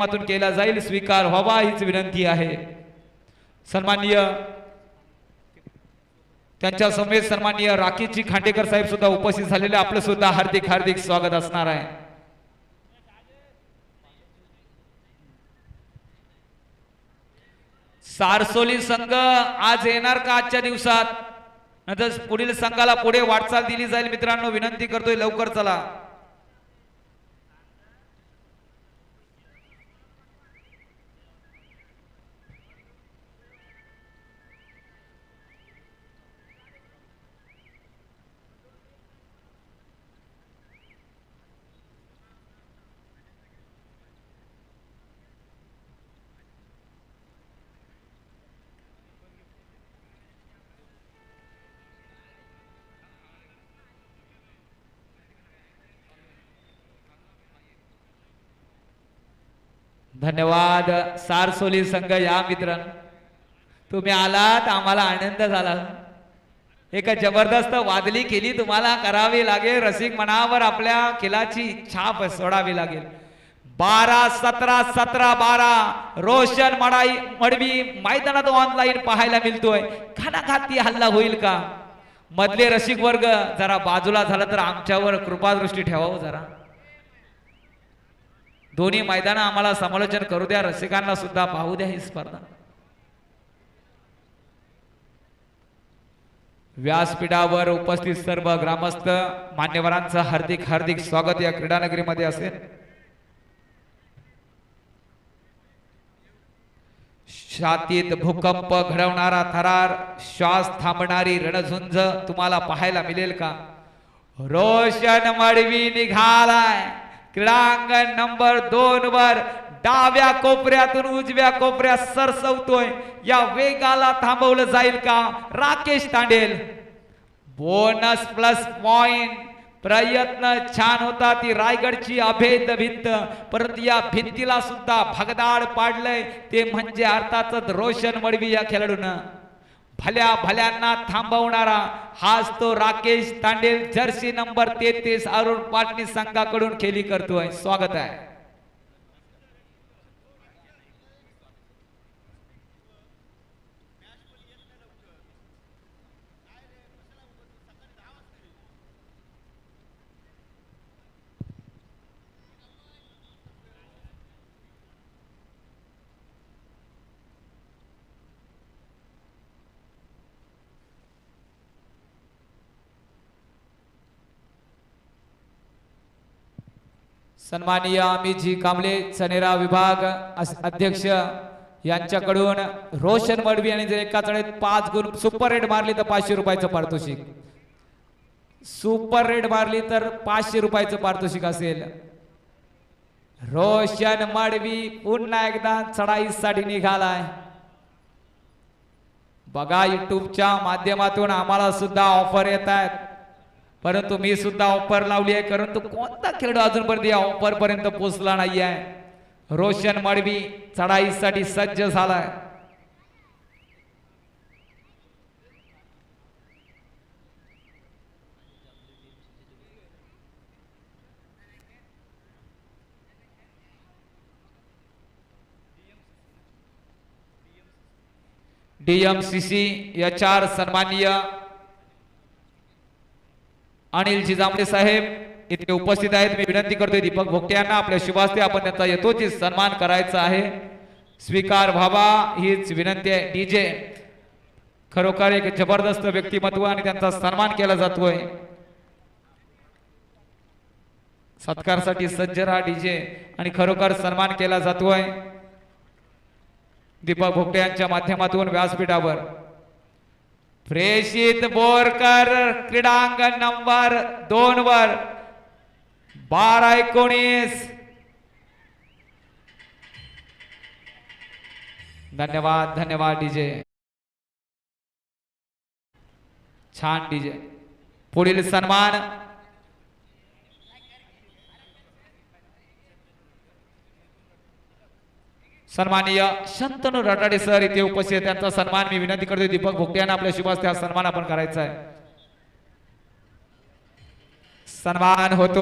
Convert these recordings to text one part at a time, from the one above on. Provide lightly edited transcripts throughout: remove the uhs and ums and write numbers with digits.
मातून केला जाईल, स्वीकार व्हावा हीच विनंती आहे। सन्माननीय त्यांच्या समेत सन्माननीय राकेशजी खांडेकर साहेब सुद्धा उपस्थित झालेले, आपलं सुद्धा हार्दिक हार्दिक स्वागत असणार आहे। सारसोली संघ आज येणार का आजच्या दिवसात? नंतर पुढील संघाला पुढे वाटचाल दिली जाईल। मित्रांनो विनंती करतोय लवकर चला। धन्यवाद सारसोली संघ। या मित्रांनो तुम्ही आलात, आम्हाला आनंद झाला। एक जबरदस्त वादली केली तुम्हाला करावी लागेल, रसिक मनावर आपल्या खेळाची छाप सोडावी लागेल। 12-17-17-12 रोशन मडवी मैदानात ऑनलाईन पाहायला मिळतोय। घाती हल्ला होईल का? मधले रसिक वर्ग जरा बाजूला झाला तर आमच्यावर कृपादृष्टी ठेवावं जरा। दोन्ही मैदान आम्हाला समालोचन करू द्या, रसिकांना सुद्धा पाहू द्या ही स्पर्धा। व्यासपीठावर उपस्थित सर्व ग्रामस्थ मान्यवरांचं हार्दिक हार्दिक स्वागत या क्रीडानगरीमध्ये असेल। छातीत भूकंप घडवणारा थरार, श्वास थांबणारी रणझुंज तुम्हाला पाहायला मिळेल का? रोशन मडवी निघालाय क्रीडांगण नंबर 2 वर। डाव्या कोपऱ्यातून उजव्या कोपऱ्यात सरसवतोय, या वेगाला थांबवलं जाईल का? Rakesh Tandel bonus plus point. प्रयत्न छान होता, ती रायगडची अभेद भिंत, परंतु या भिंतीला सुद्धा भगदाड पाडलंय ते म्हणजे अर्थातच रोशन मडवी या खेळाडूनं। भल्या भल्यांना थांबवणारा हाच तो राकेश तांडेल, जर्सी नंबर 33 अरुण पाटणी संघाकडून खेळी करतोय। स्वागत आहे। सन्माननीय अमितजी कांबळे सनेरा विभाग अध्यक्ष यांच्याकडून रोशन मडवी यांनी जर एका चढीत 5 गुण सुपर रेड मारली तर 500 रुपयाचं पारितोषिक, सुपर रेड मारली तर 500 रुपयाचं पारितोषिक असेल। रोशन मडवी पुन्हा एकदा चढाईसाठी निघालाय। बघा युट्यूबच्या माध्यमातून आम्हाला सुद्धा ऑफर येत आहेत, परंतु मी सुद्धा ऑफर लावली आहे, परंतु कोणता खेळाडू अजूनपर्यंत या ऑफर पर्यंत पोहोचला नाही आहे। रोशन मडवी चढाईसाठी सज्ज झालाय। DMCC HR सन्माननीय अनिल जिजामले साहेब इथे उपस्थित आहेत। मी विनंती करतोय दीपक भोगटे यांना आपल्या शुभास्ते आपण त्यांचा यथोचित सन्मान करायचा आहे, स्वीकार व्हावा हीच विनंती आहे। डीजे खरोखर एक जबरदस्त व्यक्तिमत्व आणि त्यांचा सन्मान केला जातोय। सत्कारसाठी सज्ज रहा डीजे आणि खरोखर सन्मान केला जातोय दीपक भोगटे यांच्या माध्यमातून व्यासपीठावर। प्रेषित बोरकर क्रीडांगण नंबर 2 वर 12-19। धन्यवाद धन्यवाद डीजे, छान डीजे। पुढील सन्मान सन्माननीय शंतनू रटाडे सर इथे उपस्थित, त्यांचा सन्मान मी विनंती करतोय दीपक भोगटे यांना आपल्या शुभास्ते हा सन्मान आपण करायचा आहे। सन्मान होतो।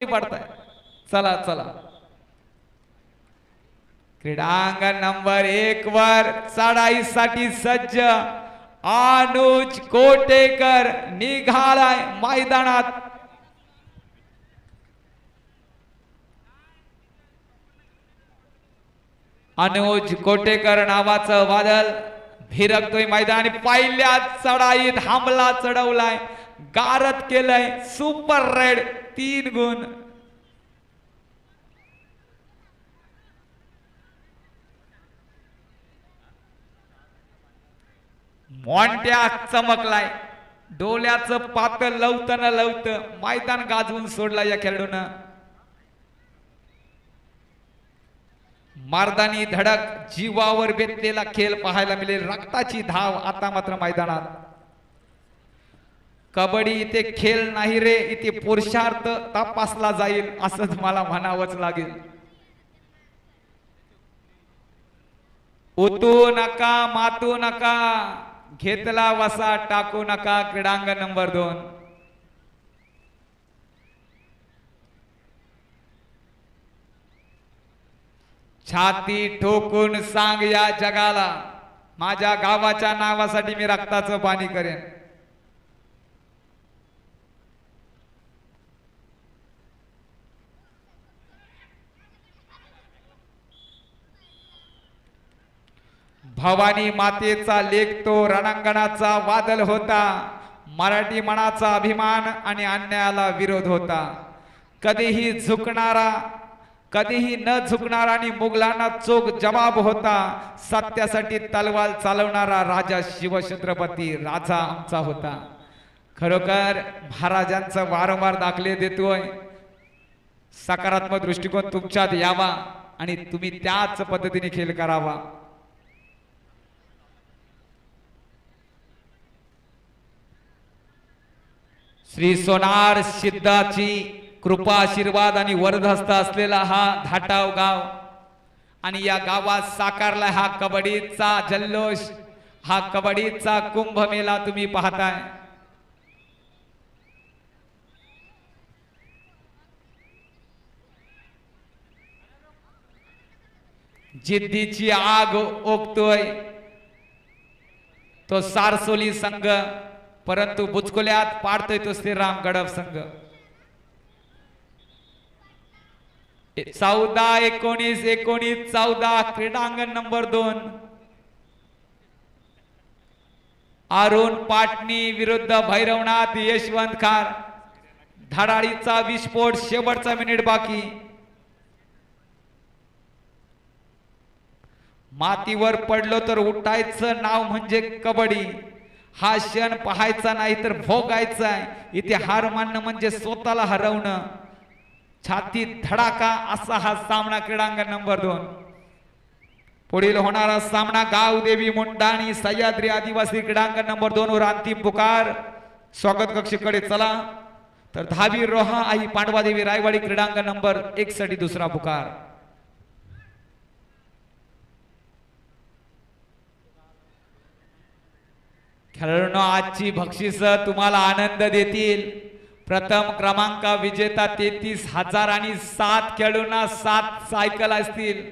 पडताय. चला चला, क्रीडांगण नंबर 1 वर चढाईसाठी सज्ज अनुज कोटेकर निघालाय मैदानात. अनुज कोटेकर नावाचं वादळ भिरकतोय मैदान. पहिल्या चढाईत हमला चढवलाय, गारद केलंय, सुपर रेड 3 गुण. मोंट्या चमकलाय, डोल्याचं पातळ लवतं न लवतं मैदान गाजवून सोडला या खेळाडूनं. मारदानी धडक, जीवावर बेतलेला खेळ पाहायला मिळेल. रक्ताची धाव आता मात्र मैदानात. कबड्डी इथे खेळ नाही रे, इथे पुरुषार्थ तपासला जाईल असंच मला म्हणावंच लागेल. उतू नका, मातू नका, घेतला वसा टाकू नका. क्रीडांगण नंबर 2. छाती ठोकून सांग या जगाला, माझ्या गावाच्या नावासाठी मी रक्ताचं पाणी करेन. भवानी मातेचा लेख तो रणांगणाचा वादळ होता. मराठी मनाचा अभिमान आणि अन्यायाला विरोध होता. कधीही झुकणारा, कधीही न झुकणारा आणि मुघलांना चोख जवाब होता. सत्यासाठी तलवार चालवणारा राजा शिवछत्रपती राजा आमचा होता. खरोखर महाराजांचं वारंवार दाखले देतोय. सकारात्मक दृष्टिकोन तुमच्यात यावा आणि तुम्ही त्याच पद्धतीने खेळ करावा. श्री सोनार सिद्धाची कृपा, आशीर्वाद आणि वरदहस्त असलेला हा धाटाव गाव आणि या गावात साकारला हा कबड्डीचा जल्लोष, हा कबड्डीचा कुंभमेळा तुम्ही पाहताय. जिद्दीची आग ओकतोय तो सारसोली संघ, परंतु बुचकुल्यात पाडतोय तो श्रीराम गडफ संघ. 14-19-19-14 क्रीडांगण नंबर 2. अरुण पाटणी विरुद्ध भैरवनाथ यशवंत खार. धडाडीचा विस्फोट, शेवटचा मिनिट बाकी. मातीवर पडलो तर उठायचं नाव म्हणजे कबड्डी. हा क्षण पाहायचा नाही तर भोगायचा आहे. इथे हार मानणं म्हणजे स्वतःला हरवणं. छाती धडाका असा हा सामना क्रीडांगण नंबर 2. पुढील होणारा सामना गावदेवी मुंडा आणि सह्याद्री आदिवासी क्रीडांगण नंबर 2 वर अंतिम पुकार. स्वागत कक्षेकडे चला. तर धावी रोहा आई पांडवादेवी रायवाडी क्रीडांगण नंबर 1 साठी दुसरा पुकार. खेळाडूंनो, आजची बक्षीस तुम्हाला आनंद देतील. प्रथम क्रमांक विजेता 33,000 आणि 7 खेळाडूंना 7 सायकल असतील.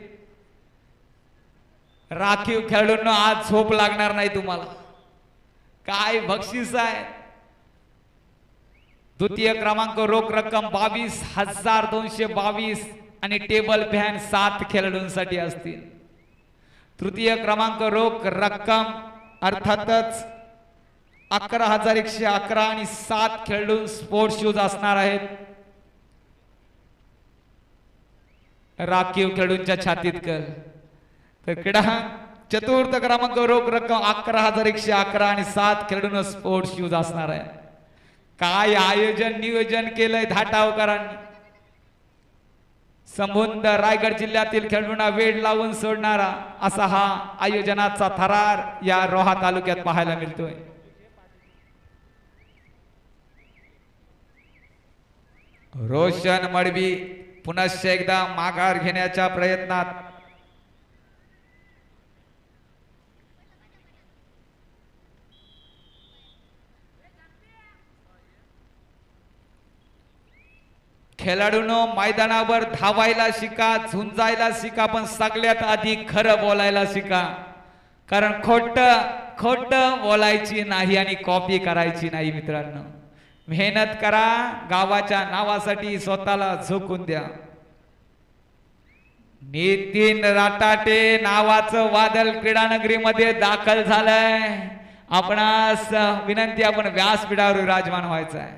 राखीव खेळाडूंना आज झोप लागणार नाही तुम्हाला. काय बक्षीस आहे. द्वितीय क्रमांक रोख रक्कम 22,222 आणि टेबल फॅन 7 खेळाडूंसाठी असतील. तृतीय क्रमांक रोख रक्कम अर्थातच 11,111 आणि 7 खेळाडू स्पोर्ट्स शूज असणार आहेत. राखीव खेळाडूंच्या छातीत कर. तर क्रीडा चतुर्थ क्रमांक रोख रक्कम 11,111 आणि 7 खेळाडूंना स्पोर्ट्स शूज असणार आहे. काय आयोजन नियोजन केलंय धाटावकरांनी. संबंध रायगड जिल्ह्यातील खेळाडूंना वेळ लावून सोडणारा असा हा आयोजनाचा थरार या रोहा तालुक्यात पाहायला मिळतोय. रोशन मडवी पुनश्च एकदा माघार घेण्याच्या प्रयत्नात. खेळाडूंनो मैदानावर धावायला शिका, झुंजायला शिका, पण सगळ्यात आधी खरं बोलायला शिका. कारण खोट बोलायची नाही आणि कॉपी करायची नाही मित्रांनो. मेहनत करा, गावाच्या नावासाठी स्वतःला झोकून द्या. नितीन राटाटे नावाचं वादळ क्रीडानगरीमध्ये दाखल झालंय. आपणास विनंती, आपण व्यासपीठावर विराजमान व्हायचं आहे.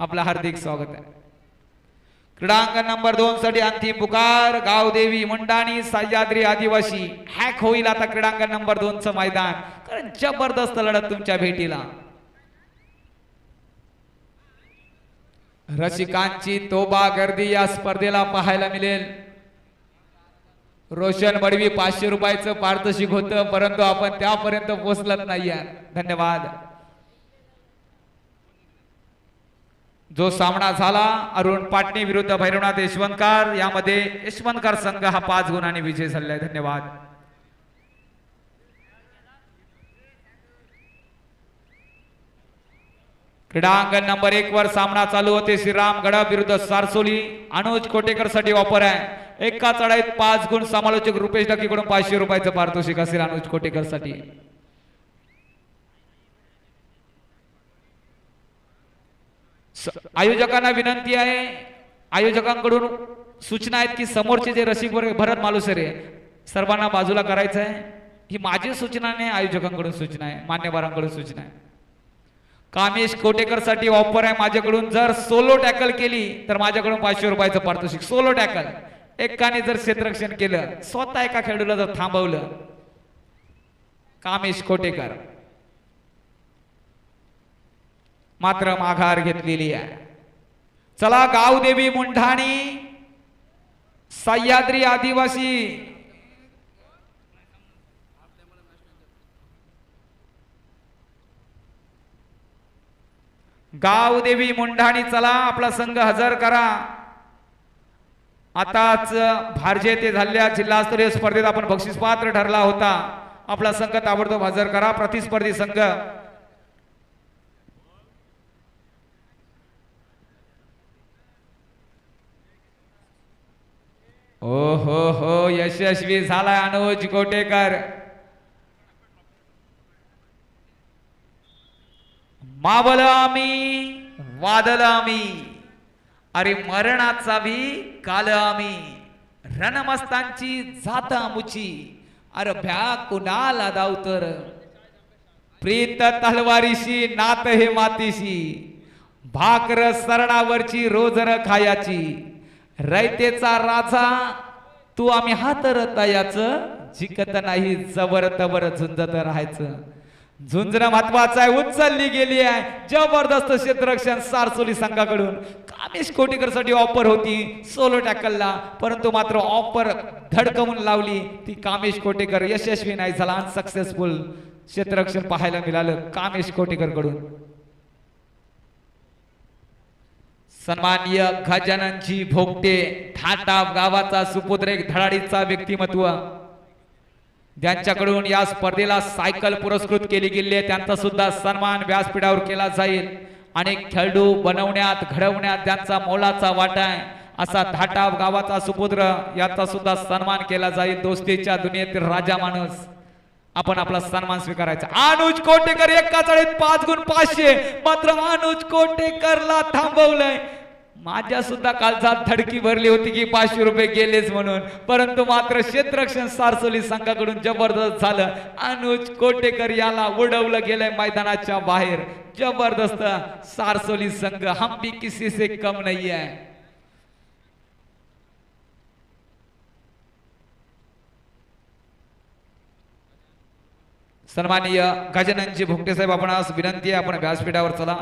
आपलं हार्दिक स्वागत आहे. क्रीडांगण नंबर 2 साठी अंतिम पुकार. गावदेवी मुंडाणी सह्याद्री आदिवासी. हॅक होईल आता क्रीडांगण नंबर 2 चं मैदान, कारण जबरदस्त लढत तुमच्या भेटीला. रसिकांची तोबा गर्दी या स्पर्धेला पाहायला मिळेल. रोशन बडवी 500 रुपयाचं पारितोषिक होतं, परंतु आपण त्यापर्यंत पोहोचलत नाही. धन्यवाद. जो सामना झाला अरुण पाटणी विरुद्ध भैरवनाथ यशवंतकार, यामध्ये यशवंतकार संघ हा 5 गुणांनी विजय झालाय. धन्यवाद. क्रीडांगण नंबर 1 वर सामना चालू होते. श्रीराम गडब विरुद्ध सारसोली. अनुज कोटेकर साठी ऑफर आहे. एका चढाईत 5 गुण. समालोचक रुपेश डक्कीकडून 500 रुपयाचं पारितोषिक असेल अनुज कोटेकर साठी. आयोजकांना विनंती आहे, आयोजकांकडून सूचना आहेत की समोरचे जे रसिक वर्ग भरत मालुसरे सर्वांना बाजूला करायचं आहे. ही माझी सूचना नाही, आयोजकांकडून सूचना आहे, मान्यवरांकडून सूचना आहे. कामेश कोटेकर साठी ऑफर आहे माझ्याकडून. जर सोलो टॅकल केली तर माझ्याकडून 500 रुपयाचं पारितोषिक. सोलो टॅकल एकाने जर क्षेत्ररक्षण केलं, स्वतः एका खेळाडूला जर थांबवलं, कामेश कोटेकर मात्र माघार घेतलेली आहे. चला, गावदेवी मुंढाणी सह्याद्री आदिवासी. गावदेवी मुंढाणी चला, आपला संघ हजर करा. आताच भारजेते झालेल्या जिल्हास्तरीय स्पर्धेत आपण बक्षीस पात्र ठरला होता. आपला संघ ताबडतोब हजर करा. प्रतिस्पर्धी संघ ओ हो यशस्वी झालाय अनुज कोटेकर. मावल आम्ही, वादल आम्ही, अरे मरणाचा भी काल आम्ही. रणमस्तांची जाता मुची, अरे भ्या कुणाला दावतर. प्रीत तलवारीशी, नात हे मातीशी. भाकर सरणावरची, रोजर खायाची. रयतेचा राजा तू, आम्ही हातर तयाच. जिकत नाही जबर तबर झुंजत राहायचं. झुंजणं महत्वाचं आहे. उचलली गेली आहे जबरदस्त क्षेत्ररक्षण सारसोली संघाकडून. कामेश कोटेकर साठी ऑफर होती सोलो टॅकलला, परंतु मात्र ऑफर धडकवून लावली ती कामेश कोटेकर. यशस्वी नाही झाला. अनसक्सेसफुल क्षेत्ररक्षण पाहायला मिळालं कामेश कोटेकर कडून. सन्माननीय गजाननजी भोगटे, ठाटा गावाचा सुपुत्र, एक धडाडीचा व्यक्तिमत्व, ज्यांच्याकडून या स्पर्धेला सायकल पुरस्कृत केली गेली आहे, त्यांचा सुद्धा सन्मान व्यासपीठावर केला जाईल. अनेक खेळाडू बनवण्यात घडवण्यात त्यांचा मोलाचा वाटा आहे. असा धाटा गावाचा सुपुत्र, याचा सुद्धा सन्मान केला जाईल. दोस्तीच्या दुनियेतील राजा माणूस, आपण आपला सन्मान स्वीकारायचा. अनुज कोटेकर एका चढीत 5 गुण 500. मात्र अनुज कोटेकरला थांबवलंय. माझ्या सुद्धा कालचात धडकी भरली होती की 500 रुपये गेलेच म्हणून, परंतु मात्र क्षेत्ररक्षण सारसोली संघाकडून जबरदस्त झालं. अनुज कोटेकर याला उडवलं गेलंय मैदानाच्या बाहेर. जबरदस्त सारसोली संघ, हम भी किसी से कम नहीं है. सन्माननीय गजाननजी भोगटे साहेब, आपणास विनंती आहे, आपण व्यासपीठावर चला.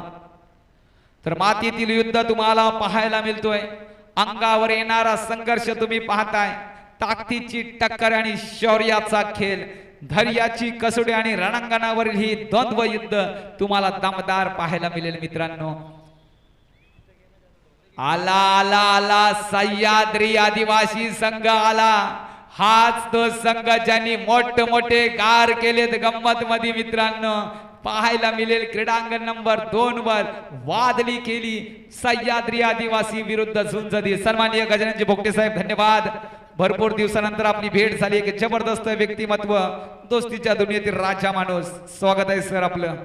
तर मातीतील युद्ध तुम्हाला पाहायला मिळतोय. अंगावर येणारा संघर्ष तुम्ही पाहताय. ताकदीची टक्कर आणि शौर्याचा खेळ, धैर्याची कसोटी आणि रणांगणावरील ही द्वंद्व युद्ध तुम्हाला दमदार पाहायला मिळेल मित्रांनो. आला आला आला सह्याद्री आदिवासी संघ आला. हाच तो संघ ज्यांनी मोठे मोठे गार केलेत गंमत मध्ये मित्रांनो. पाहायला मिळेल क्रीडांगण नंबर 2 वर वादली केली सह्याद्री आदिवासी विरुद्ध झुंजदी. सन्माननीय गजाननजी भोगटे साहेब धन्यवाद. भरपूर दिवसानंतर आपली भेट झाली. एक जबरदस्त व्यक्तिमत्व, दोस्तीच्या दुनियेतील राजा माणूस. स्वागत आहे सर आपलं.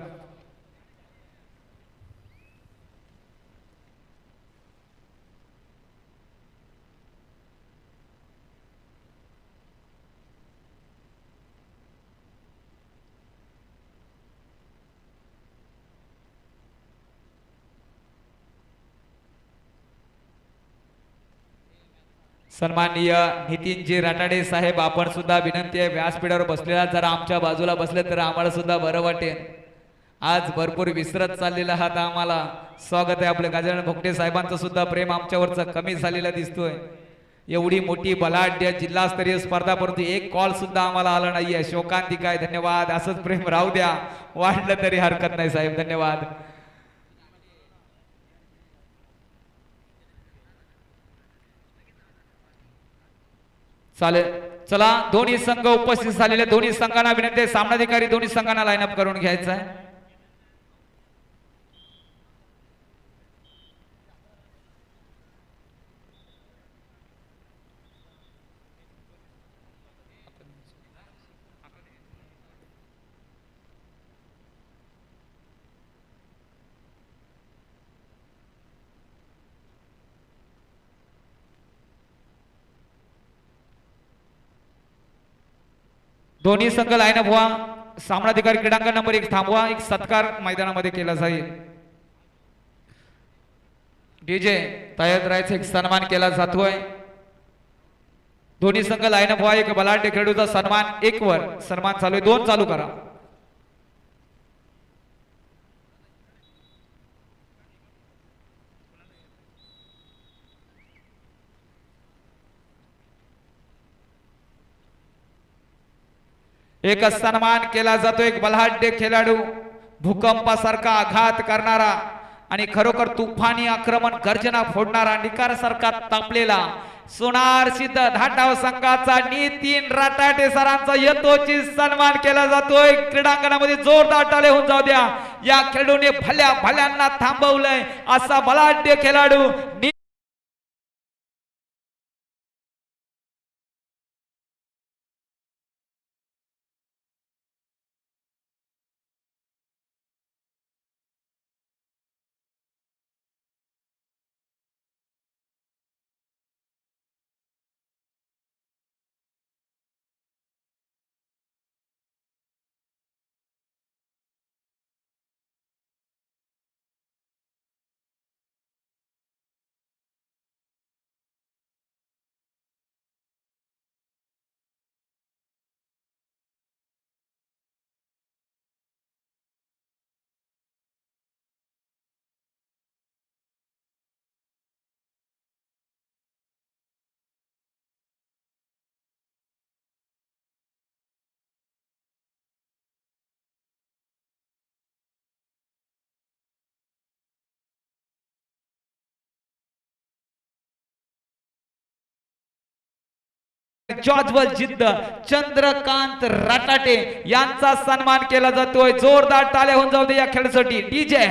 सन्माननीय नितीनजी राटाडे साहेब, आपण सुद्धा विनंती आहे व्यासपीठावर बसलेला जरा आमच्या बाजूला बसले तर आम्हाला सुद्धा बरं वाटेल. आज भरपूर विसरत चाललेला आहात आम्हाला. स्वागत आहे आपलं. गजानन भोगटे साहेबांचं सुद्धा प्रेम आमच्यावरचं कमी झालेलं दिसतोय. एवढी मोठी बलाढ्य जिल्हास्तरीय स्पर्धा परंतु एक कॉल सुद्धा आम्हाला आला नाहीये. शोकांतिका आहे. धन्यवाद. असंच प्रेम राहू द्या, वाढलं तरी हरकत नाही साहेब. धन्यवाद. चालेल, चला दोन्ही संघ उपस्थित झालेले दोन्ही संघांना विनंती आहे सामनाधिकारी दोन्ही संघांना लाईन अप करून घ्यायचा आहे. दोन्ही संघ लाईन अप व्हा. सामनाधिकारी क्रीडांगण नंबर 1 थांबवा. एक सत्कार मैदानामध्ये केला जाईल. डीजे तयार राहायचं. एक सन्मान केला जातोय. दोन्ही संघ लाईन अप व्हा. एक बलाढ्य खेळाडूचा सन्मान 1 वर सन्मान चालू आहे. 2 चालू करा. एक सन्मान केला जातो. एक बलाढ्य खेळाडू, भूकंपासारखा आघात करणारा आणि खरोखर तुफानी आक्रमण गर्जना फोडणारा, निकारसारखा तापलेला सोनार सिद्ध धाटाव संघाचा नितीन राटाटे सरांचा यथोचित सन्मान केला जातोय. क्रीडांगणामध्ये जोरदार टाळे होऊन जाऊ द्या. या खेळाडूने भल्या भल्यांना थांबवलंय. असा बलाढ्य खेळाडू ज्वाज्वल जिद्द चंद्रकांत राटाटे यांचा सन्मान केला जातोय. जोरदार टाळ्या होऊन जाऊ दे या खेळासाठी. डीजे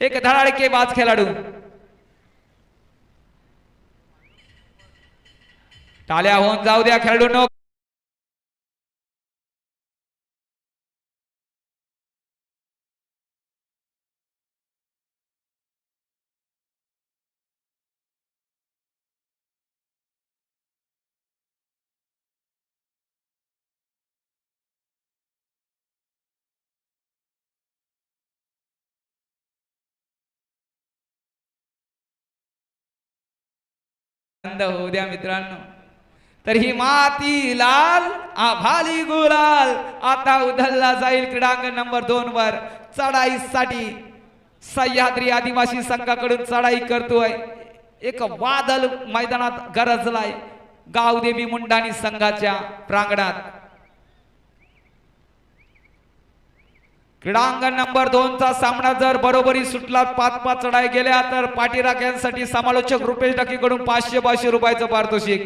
एक धडाकेबाज खेळाडू. टाळ्या होऊन जाऊ द्या खेळाडूंनो. होऊ द्या मित्रांनो. तर ही माती लाल आभाली गुलाल आता उधळला जाईल क्रीडांगण नंबर 2 वर. चढाईसाठी सह्याद्री आदिवासी संघाकडून चढाई करतोय. एक वादळ मैदानात गरजलाय गावदेवी मुंडाणी संघाच्या प्रांगणात. क्रीडांगण नंबर 2 चा सामना जर बरोबरी सुटला 5-5 चढाई गेल्या तर पाठीराख्यांसाठी समालोचक रुपेश कडून 500 रुपयाचं पारितोषिक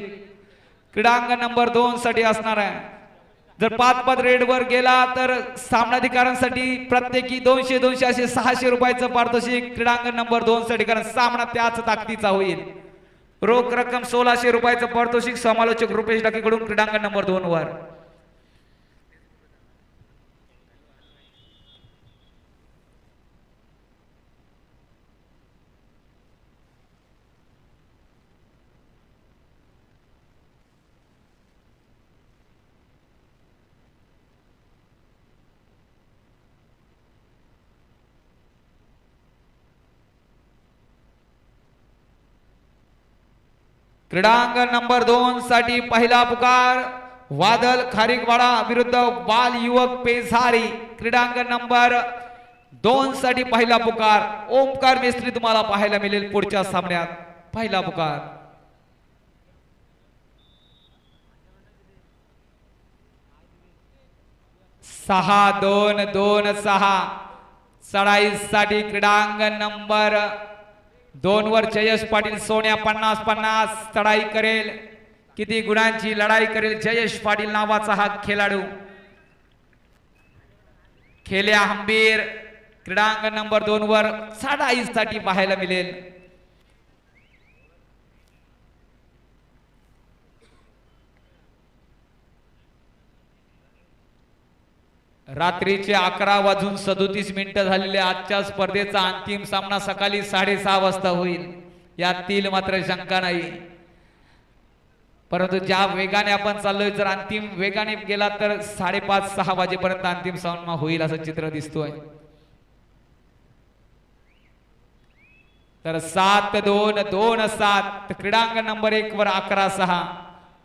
क्रीडांगण नंबर 2 साठी असणार आहे. जर 5 रेड वर गेला तर सामनाधिकाऱ्यांसाठी प्रत्येकी 200 असे 600 रुपयाचं पारितोषिक क्रीडांगण नंबर 2 साठी, कारण सामना त्याच ताकदीचा होईल. रोख रक्कम 1600 रुपयाचं पारितोषिक समालोचक रुपेश डाकेकडून क्रीडांगण नंबर 2 वर. क्रीडांगण नंबर 2 साठी पहिला पुकार वादल खारीकवाडा विरुद्ध बाल युवक पेझारी. क्रीडांगण नंबर 2 साठी पहिला पुकार ओमकार मेस्त्री तुम्हाला पाहायला मिळेल पुढच्या सामन्यात. पहिला पुकार. सहा 2-2-6 चढाईसाठी क्रीडांगण नंबर 2 वर जयेश पाटील सोन्या 50-50 चढाई करेल. किती गुणांची लढाई करेल जयेश पाटील नावाचा हा खेळाडू. खेल्या हंबीर क्रीडांगण नंबर 2 वर चढाईसाठी पाहायला मिळेल. रात्रीचे 11:37 झालेले आजच्या स्पर्धेचा अंतिम सामना सकाळी 6:30 वाजता होईल यातील मात्र शंका नाही. परंतु ज्या वेगाने आपण चाललोय जर अंतिम वेगाने गेला तर 5:30-6 वाजेपर्यंत अंतिम सामना होईल असं चित्र दिसतोय. तर 7-2-2-7 क्रीडांगण नंबर 1 वर 11-6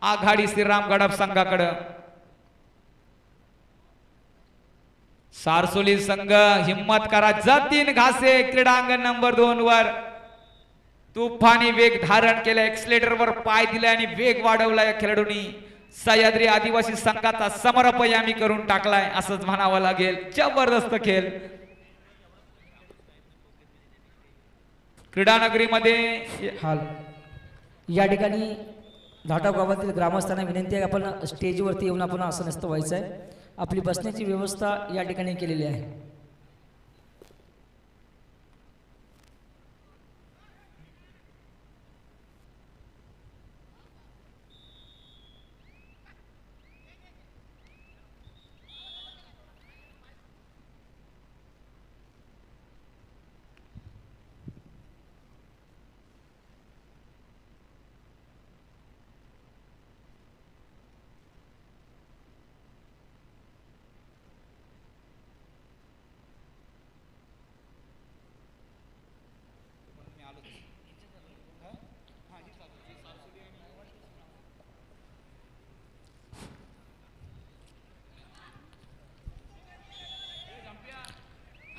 आघाडी श्रीराम गडप संघाकडे. सारसोली संघ हिम्मत करा जतीन घासे क्रीडांगण नंबर 2 वर तुफानी वेग धारण केला. एक्सलेटर वर पाय दिला आणि वेग वाढवला या खेळाडूंनी. सह्याद्री आदिवासी संघाचा समरपयामी करून टाकलाय असंच म्हणावं लागेल. जबरदस्त खेळ. क्रीडानगरीमध्ये हाल या ठिकाणी धाटाव गावातील ग्रामस्थांना विनंती आहे आपण स्टेजवरती येऊन आपण आसनस्थ व्हायचं आहे. आपली बसण्याची व्यवस्था या ठिकाणी केलेली आहे.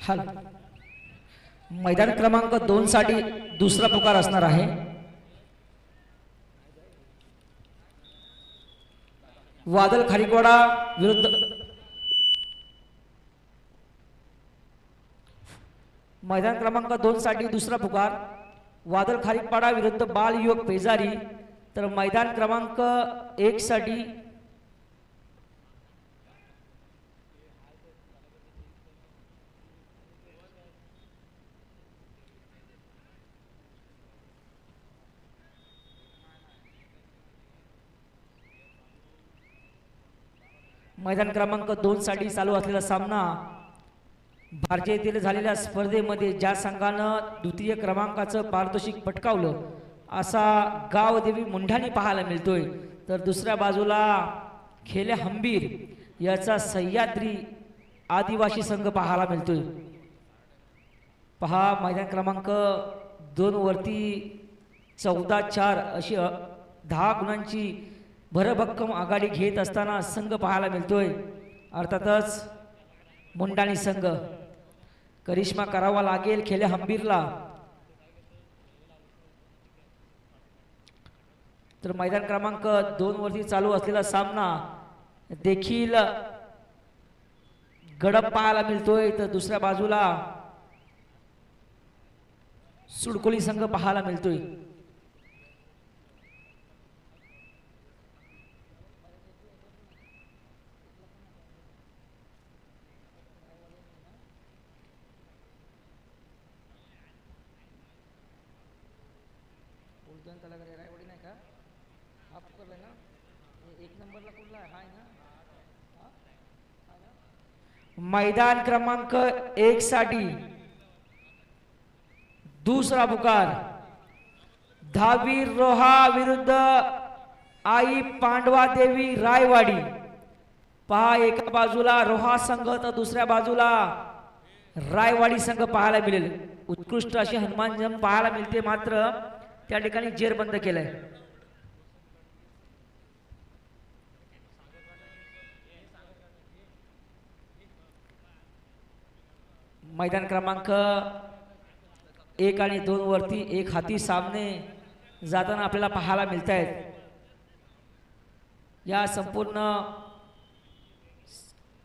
हाल मैदान क्रमांक 2 साठी दुसरा पुकार असणार आहे. वादल खारीकवाडा विरुद्ध मैदान क्रमांक 2 साठी दुसरा पुकार वादल खारीकवाडा विरुद्ध बाल युवक पेजारी. तर मैदान क्रमांक 1 साठी मैदान क्रमांक 2 साठी चालू असलेला सामना भारती येथील झालेल्या स्पर्धेमध्ये ज्या संघानं द्वितीय क्रमांकाचं पारितोषिक पटकावलं असा गावदेवी मुंढाणी पाहायला मिळतोय. तर दुसऱ्या बाजूला खेल्या हंबीर याचा सह्याद्री आदिवासी संघ पाहायला मिळतोय. पहा मैदान क्रमांक 2 वरती 14-4 अशी 10 गुणांची भरभक्कम आघाडी घेत असताना संघ पाहायला मिळतोय. अर्थातच मुंडाणी संघ करिश्मा करावा लागेल खेल्या हंबीरला. तर मैदान क्रमांक 2 वरती चालू असलेला सामना देखील गडप पाहायला मिळतोय. तर दुसऱ्या बाजूला सुडकोली संघ पाहायला मिळतोय. मैदान क्रमांक 1 साठी दुसरा पुकार धावीर रोहा विरुद्ध आई पांडवा देवी रायवाडी. पहा एका बाजूला रोहा संघ तर दुसऱ्या बाजूला रायवाडी संघ पाहायला मिळेल. उत्कृष्ट अशी हनुमान जंग पाहायला मिळते, मात्र त्या ठिकाणी जेर बंद केलाय. मैदान क्रमांक 1 आणि 2 वरती एक हाती सामने जाताना आपल्याला पाहायला मिळत आहेत. या संपूर्ण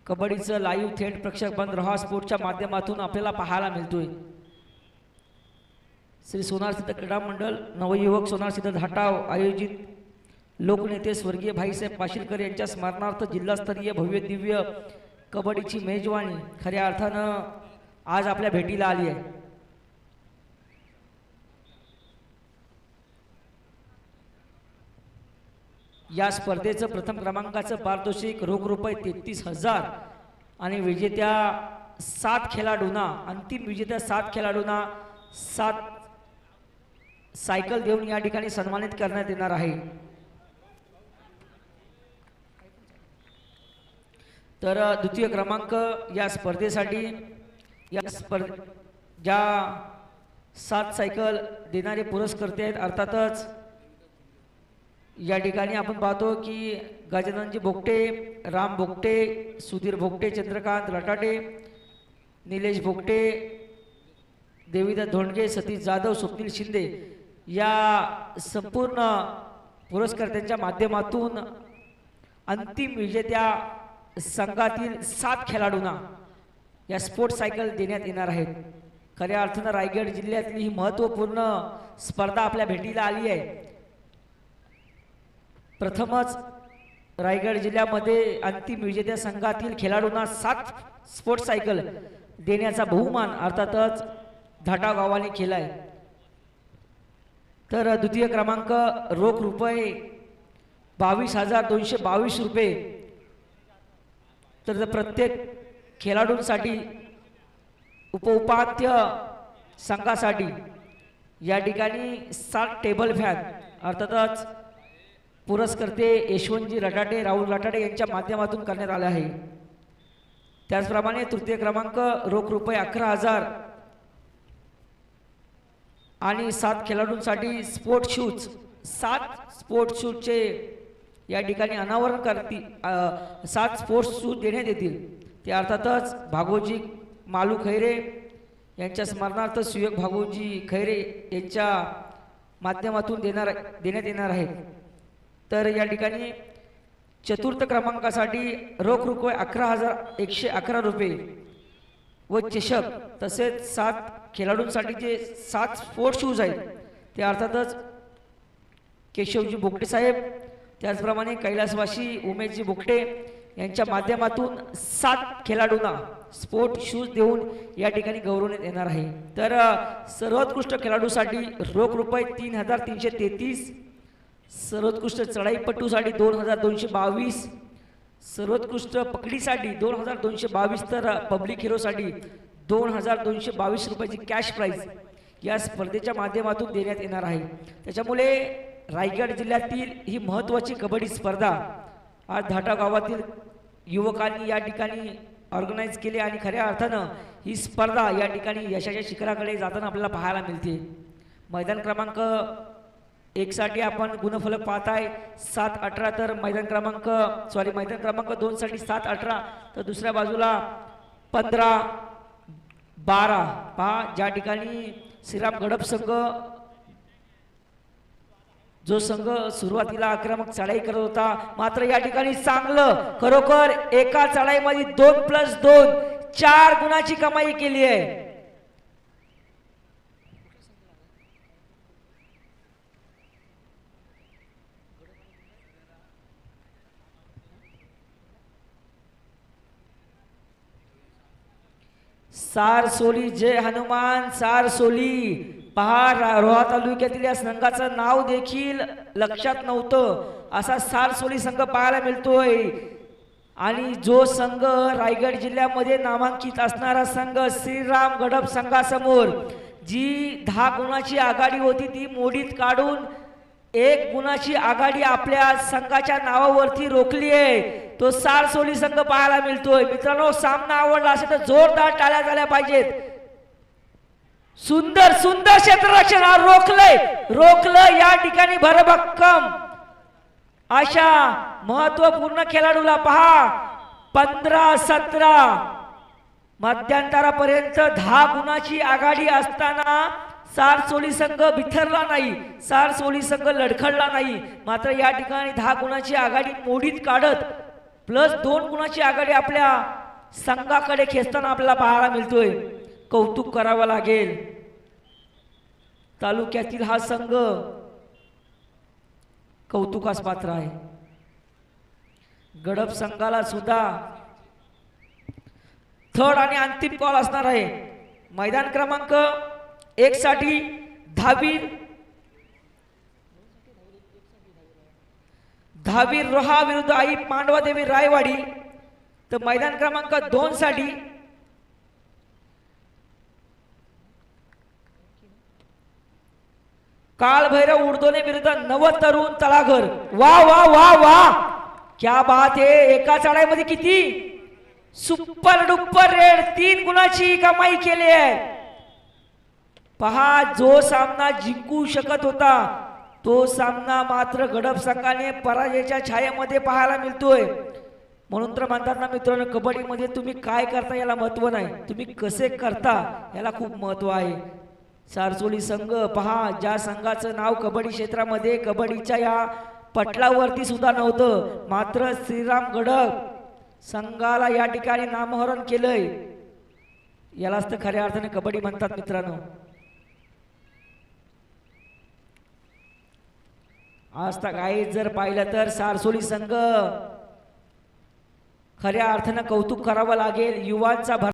कबड्डीचं लाईव्ह थेट प्रक्षेपण रोहा स्पोर्टच्या माध्यमातून आपल्याला पाहायला मिळतोय. श्री सोनार सिद्ध क्रीडा मंडळ नवयुवक सोनार सिद्ध धाटाव आयोजित लोकनेते स्वर्गीय भाईसाहेब पाशीलकर यांच्या स्मरणार्थ जिल्हास्तरीय भव्य दिव्य कबड्डीची मेजवानी खऱ्या अर्थानं आज आपल्या भेटीला आली आहे. या स्पर्धेचं प्रथम क्रमांकाचं पारितोषिक रोख रुपये 33,000 आणि विजेत्या 7 खेळाडूंना, अंतिम विजेत्या 7 खेळाडूंना 7 सायकल देऊन या ठिकाणी सन्मानित करण्यात येणार आहे. तर द्वितीय क्रमांक या स्पर्धेसाठी ज्या 7 सायकल देणारे पुरस्कर्ते आहेत, अर्थातच या ठिकाणी आपण पाहतो की गजाननजी भोगटे, राम भोगटे, सुधीर भोगटे, चंद्रकांत रटाटे, निलेश भोगटे, देवीदास धोंडगे, सतीश जाधव, स्वप्नील शिंदे या संपूर्ण पुरस्कर्त्यांच्या माध्यमातून अंतिम विजेत्या संघातील 7 खेळाडूंना या स्पोर्ट्स सायकल देण्यात येणार आहेत. खऱ्या अर्थानं रायगड जिल्ह्यातली ही महत्त्वपूर्ण स्पर्धा आपल्या भेटीला आली आहे. प्रथमच रायगड जिल्ह्यामध्ये अंतिम विजेत्या संघातील खेळाडूंना 7 स्पोर्ट्स सायकल देण्याचा बहुमान अर्थातच धाटाव गावाने केलाय. तर द्वितीय क्रमांक रोख रुपये 22,222 रुपये. तर प्रत्येक खेळाडूंसाठी उपउपांत्य संघासाठी या ठिकाणी 7 टेबल फॅन अर्थातच पुरस्कर्ते यशवंतजी रटाटे, राहुल रटाटे यांच्या माध्यमातून करण्यात आले आहे. त्याचप्रमाणे तृतीय क्रमांक रोख रुपये 11,000 आणि 7 खेळाडूंसाठी स्पोर्ट शूज 7 स्पोर्ट शूजचे या ठिकाणी अनावरण करतील. 7 स्पोर्ट्स शूज देण्यात येतील. ते अर्थातच भागोजी मालू खैरे यांच्या स्मरणार्थ सुयोग भागोजी खैरे यांच्या माध्यमातून देण्यात येणार आहेत. तर या ठिकाणी चतुर्थ क्रमांकासाठी रोख रुपये 11,111 रुपये व चषक तसेच 7 खेळाडूंसाठी जे 7 स्पोर्ट्स शूज आहेत ते अर्थातच केशवजी बोगटे साहेब, त्याचप्रमाणे कैलासवासी उमेशजी बोगटे यांच्या माध्यमातून 7 खेळाडूंना स्पोर्ट शूज देऊन या ठिकाणी गौरवण्यात येणार आहे. तर सर्वोत्कृष्ट खेळाडूसाठी रोख रुपये 3,333, सर्वोत्कृष्ट चढाईपटूसाठी 2,222, सर्वोत्कृष्ट पकडीसाठी 2,222, तर पब्लिक हिरोसाठी 2,222 रुपयाची कॅश प्राईज या स्पर्धेच्या माध्यमातून देण्यात येणार आहे. त्याच्यामुळे रायगड जिल्ह्यातील ही महत्त्वाची कबड्डी स्पर्धा आज धाटा गावातील युवकांनी या ठिकाणी ऑर्गनाईज केली आणि खऱ्या अर्थानं ही स्पर्धा या ठिकाणी यशाच्या शिखराकडे जाताना आपल्याला पाहायला मिळते. मैदान क्रमांक 1 साठी आपण गुणफलक पाहताय 7-18, तर मैदान क्रमांक 2 साठी 7-18, तर दुसऱ्या बाजूला 15-12. पहा ज्या ठिकाणी श्रीराम गडप संघ जो संघ सुरुवातीला आक्रमक चढाई करत होता, मात्र या ठिकाणी चांगलं खरोखर एका चढाईमध्ये 2+2 4 गुणाची कमाई केली आहे. सार सोली जय हनुमान सार सोली. पहा रोहा तालुक्यातील या संघाचं नाव देखील लक्षात नव्हतं असा सारसोली संघ पाहायला मिळतोय आणि जो संघ रायगड जिल्ह्यामध्ये नामांकित असणारा संघ श्रीराम गडप संघासमोर जी 10 गुणाची आघाडी होती ती मोडीत काढून 1 गुणाची आघाडी आपल्या संघाच्या नावावरती रोखली आहे तो सारसोली संघ पाहायला मिळतोय मित्रांनो सामना आवडला असेल तर जोरदार टाळ्या झाल्या पाहिजेत सुंदर सुंदर क्षेत्ररक्षण रोखलं या ठिकाणी भरभक्कम अशा महत्वपूर्ण खेळाडूला पहा 15-17 मध्यंतरापर्यंत 10 गुणाची आघाडी असताना सारसोली संघ बिथरला नाही सारसोली संघ लडखडला नाही मात्र या ठिकाणी 10 गुणाची आघाडी मोडीत काढत प्लस 2 गुणाची आघाडी आपल्या संघाकडे खेचताना आपल्याला पाहायला मिळतोय कौतुक करावं लागेल तालुक्यातील हा संघ कौतुकास पात्र आहे गडप संघाला सुद्धा थर्ड आणि अंतिम कॉल असणार आहे मैदान क्रमांक 1 साठी दहावीर रोहा विरुद्ध आई पांडवादेवी रायवाडी तर मैदान क्रमांक 2 साठी काल भैरव उर्दोने विरुद्ध नव तरुण तळाघर वा वा वा वा क्या बात आहे एका चढाईमध्ये किती सुपर डुपर रेड 3 गुणाची कमाई केली आहे पहा जो सामना जिंकू शकत होता तो सामना मात्र गडप संघाने पराजयाच्या छायेमध्ये पाहायला मिळतोय म्हणून तर म्हणतात ना मित्रांनो कबड्डीमध्ये तुम्ही काय करता याला महत्व नाही तुम्ही कसे करता याला खूप महत्व आहे सारसोली संघ पहा ज्या संघाचं नाव कबड्डी क्षेत्रामध्ये कबड्डीच्या या पटलावरती सुद्धा नव्हतं मात्र श्रीराम गडप संघाला या ठिकाणी नामोहरण केलंय यालाच तर खऱ्या अर्थाने कबड्डी म्हणतात मित्रांनो आज तक आई जर पाहिलं तर सारसोली संघ खऱ्या अर्थानं कौतुक करावं लागेल युवांचा